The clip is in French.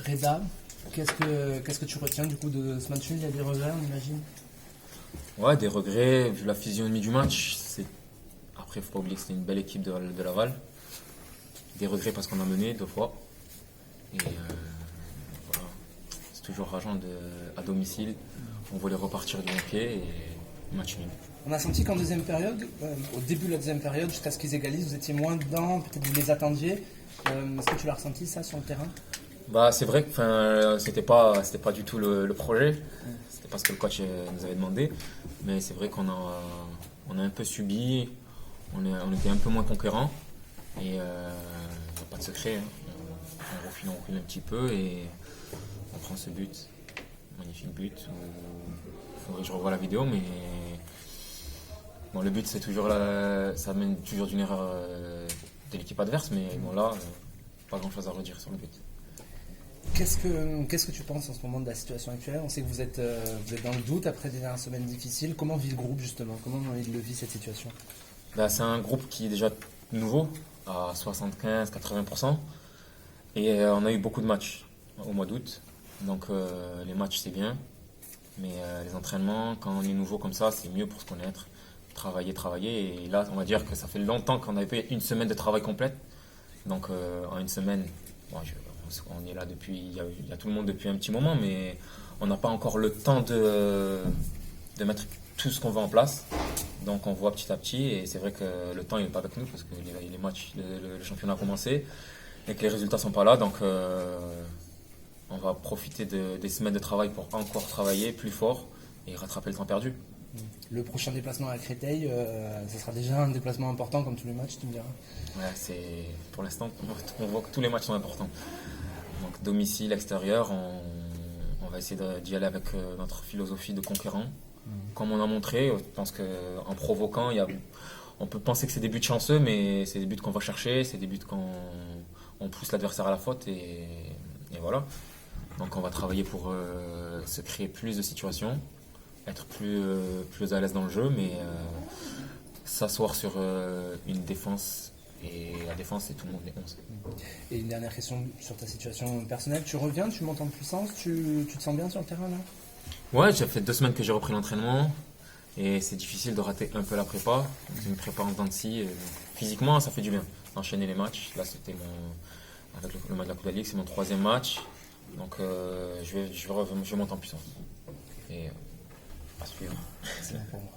Reda, qu'est-ce que tu retiens du coup de ce match nul? Il y a des regrets, on imagine? Ouais, des regrets, vu la physionomie du match. Après, faut pas oublier que c'était une belle équipe de Laval. Des regrets parce qu'on a mené 2 fois. Et voilà, c'est toujours rageant à domicile. On voulait repartir du bon pied et match nul. On a senti qu'en deuxième période, au début de la deuxième période, jusqu'à ce qu'ils égalisent, vous étiez moins dedans, peut-être vous les attendiez. Est-ce que tu l'as ressenti ça sur le terrain? Bah, c'est vrai que c'était pas du tout le projet. C'était pas ce que le coach nous avait demandé. Mais c'est vrai on a un peu subi. On était un peu moins conquérants. Et il n'y a pas de secret, hein. On recule un petit peu et on prend ce but. Magnifique but. Il faudrait que je revoie la vidéo, mais bon, le but, ça mène toujours d'une erreur de l'équipe adverse, mais bon là, pas grand chose à redire sur le but. Qu'est-ce que tu penses en ce moment de la situation actuelle? On sait que vous êtes dans le doute après des dernières semaines difficiles. Comment vit le groupe justement? Comment il le vit cette situation? Bah, c'est un groupe qui est déjà nouveau, à 75-80%. Et on a eu beaucoup de matchs au mois d'août. Donc les matchs, c'est bien. Mais les entraînements, quand on est nouveau comme ça, c'est mieux pour se connaître. Travailler. Et là, on va dire que ça fait longtemps qu'on avait fait une semaine de travail complète. Donc en une semaine, bon, on est là depuis, il y a tout le monde depuis un petit moment, mais on n'a pas encore le temps de mettre tout ce qu'on veut en place. Donc on voit petit à petit, et c'est vrai que le temps il n'est pas avec nous parce que les matchs, le championnat a commencé et que les résultats sont pas là. Donc on va profiter des semaines de travail pour encore travailler plus fort et rattraper le temps perdu. Le prochain déplacement à Créteil, ce sera déjà un déplacement important comme tous les matchs, tu me diras. Ouais, pour l'instant, on voit que tous les matchs sont importants. Donc domicile, extérieur, on va essayer d'y aller avec notre philosophie de conquérant. Comme on a montré, je pense qu'en provoquant, on peut penser que c'est des buts chanceux, mais c'est des buts qu'on va chercher, c'est des buts on pousse l'adversaire à la faute et voilà. Donc on va travailler pour se créer plus de situations, être plus à l'aise dans le jeu, mais s'asseoir sur une défense. Et la défense, c'est tout le monde, les 11. Et une dernière question sur ta situation personnelle. Tu reviens, tu montes en puissance, tu te sens bien sur le terrain là? Ouais, j'ai fait 2 semaines que j'ai repris l'entraînement. Et c'est difficile de rater un peu la prépa. C'est une prépa en dents de scie. Physiquement, ça fait du bien. Enchaîner les matchs. Là, avec le match de la Coupe de la Ligue, c'est mon 3e match. Donc, je monte en puissance. Et à suivre. C'est bon pour moi.